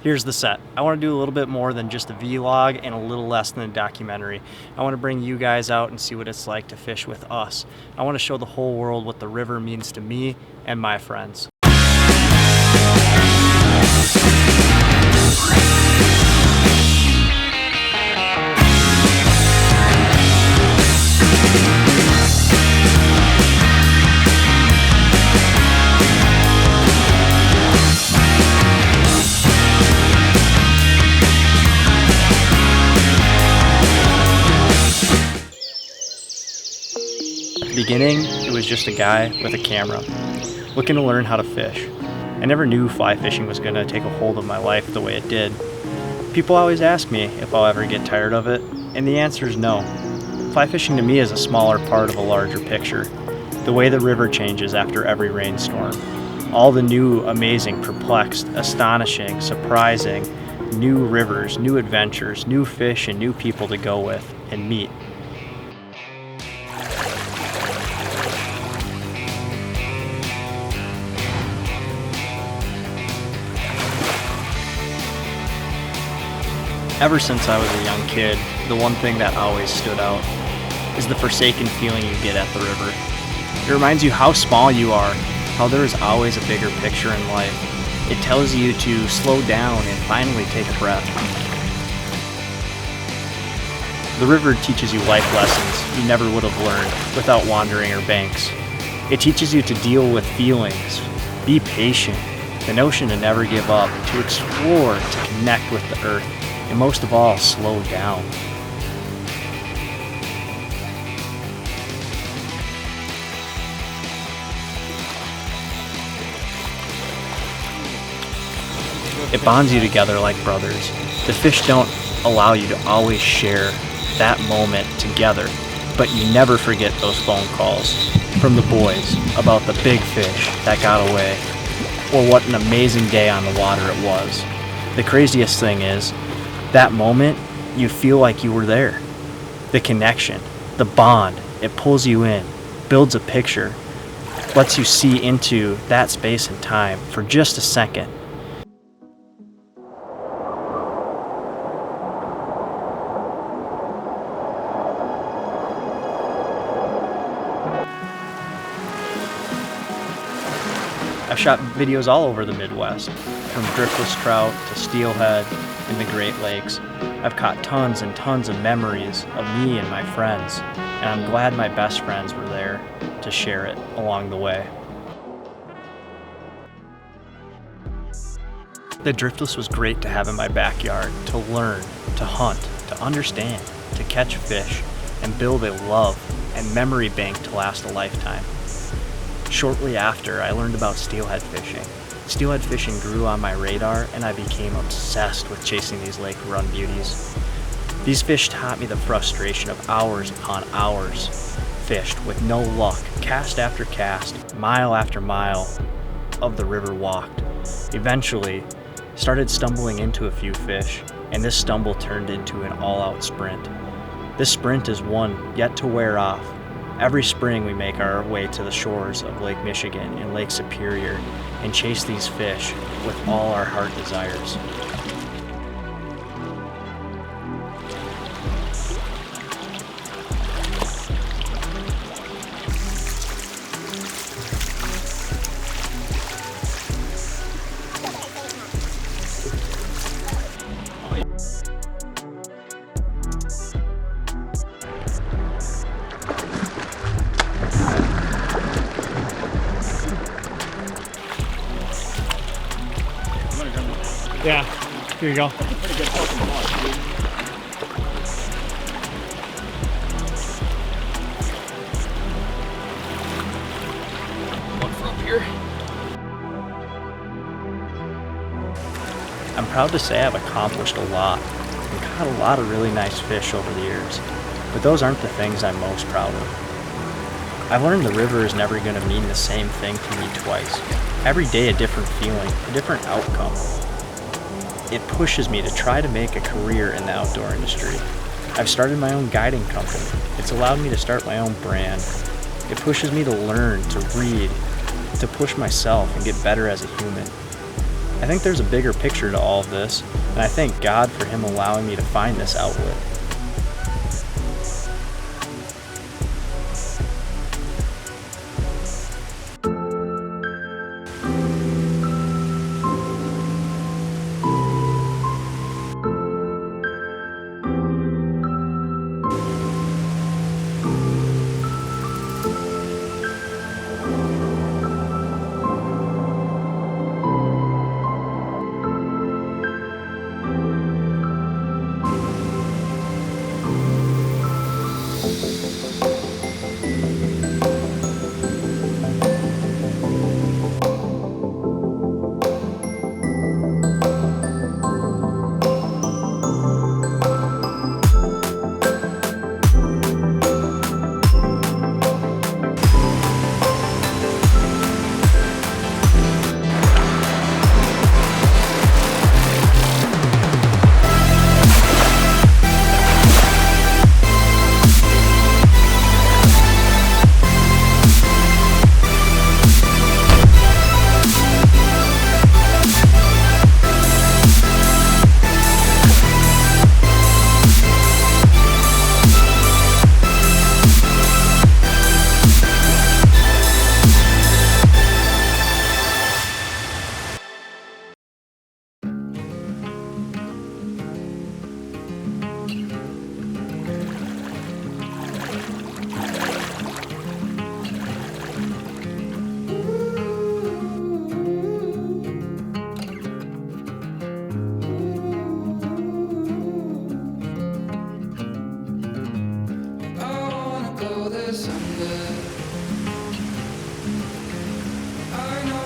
Here's the set. I want to do a little bit more than just a vlog and a little less than a documentary. I want to bring you guys out and see what it's like to fish with us. I want to show the whole world what the river means to me and my friends. At the beginning, it was just a guy with a camera, looking to learn how to fish. I never knew fly fishing was going to take a hold of my life the way it did. People always ask me if I'll ever get tired of it, and the answer is no. Fly fishing to me is a smaller part of a larger picture. The way the river changes after every rainstorm. All the new, amazing, perplexed, astonishing, surprising, new rivers, new adventures, new fish, and new people to go with and meet. Ever since I was a young kid, the one thing that always stood out is the forsaken feeling you get at the river. It reminds you how small you are, how there is always a bigger picture in life. It tells you to slow down and finally take a breath. The river teaches you life lessons you never would have learned without wandering her banks. It teaches you to deal with feelings, be patient, the notion to never give up, to explore, to connect with the earth, and most of all, slow down. It bonds you together like brothers. The fish don't allow you to always share that moment together, but you never forget those phone calls from the boys about the big fish that got away, or what an amazing day on the water it was. The craziest thing is, that moment, you feel like you were there. The connection, the bond, it pulls you in, builds a picture, lets you see into that space and time for just a second. I've shot videos all over the Midwest, from driftless trout to steelhead in the Great Lakes. I've caught tons and tons of memories of me and my friends, and I'm glad my best friends were there to share it along the way. The driftless was great to have in my backyard, to learn, to hunt, to understand, to catch fish, and build a love and memory bank to last a lifetime. Shortly after, I learned about steelhead fishing. Steelhead fishing grew on my radar, and I became obsessed with chasing these lake run beauties. These fish taught me the frustration of hours upon hours fished with no luck, cast after cast, mile after mile of the river walked. Eventually, started stumbling into a few fish, and this stumble turned into an all-out sprint. This sprint is one yet to wear off. Every spring we make our way to the shores of Lake Michigan and Lake Superior and chase these fish with all our heart desires. Yeah, here you go. Pretty good fucking water, dude. Look for up here. I'm proud to say I've accomplished a lot and caught a lot of really nice fish over the years, but those aren't the things I'm most proud of. I've learned the river is never going to mean the same thing to me twice. Every day a different feeling, a different outcome. It pushes me to try to make a career in the outdoor industry. I've started my own guiding company. It's allowed me to start my own brand. It pushes me to learn, to read, to push myself and get better as a human. I think there's a bigger picture to all of this, and I thank God for Him allowing me to find this outlet.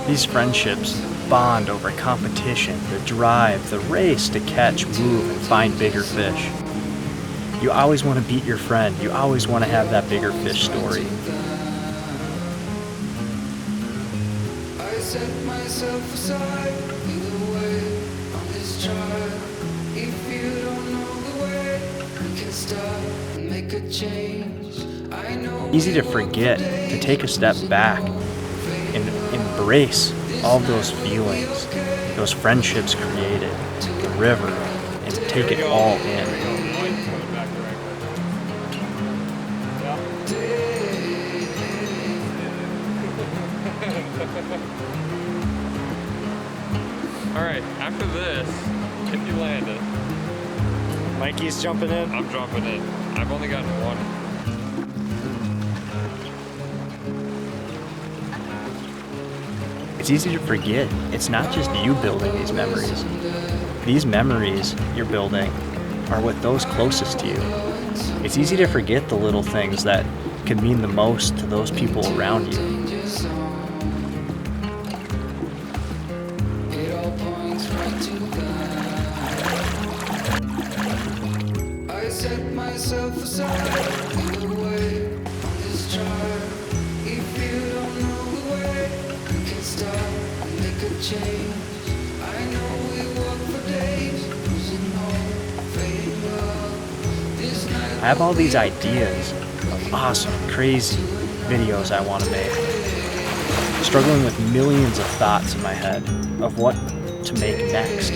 These friendships bond over competition, the drive, the race to catch, move, and find bigger fish. You always want to beat your friend. You always want to have that bigger fish story. I set myself aside, either way on this trial. If you don't know the way, we can stop and make a change. I know Easy to forget, to take a step back and embrace all those feelings, those friendships created, the river, and take it all in. Alright, after this, if you land it, Mikey's jumping in. I'm dropping in. I've only gotten one. It's easy to forget, it's not just you building these memories. These memories you're building are with those closest to you. It's easy to forget the little things that could mean the most to those people around you. it all points right to that. I set myself aside, either way on this trial. If you don't know the way, we can stop and make a change. I know we walk for days, losing hope, fading love. This night I have all these ideas of awesome, crazy videos I want to make. Struggling with millions of thoughts in my head of what to make next.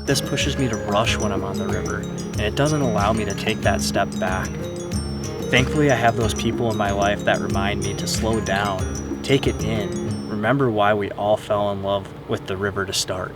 This pushes me to rush when I'm on the river, and it doesn't allow me to take that step back. Thankfully, I have those people in my life that remind me to slow down, take it in, remember why we all fell in love with the river to start.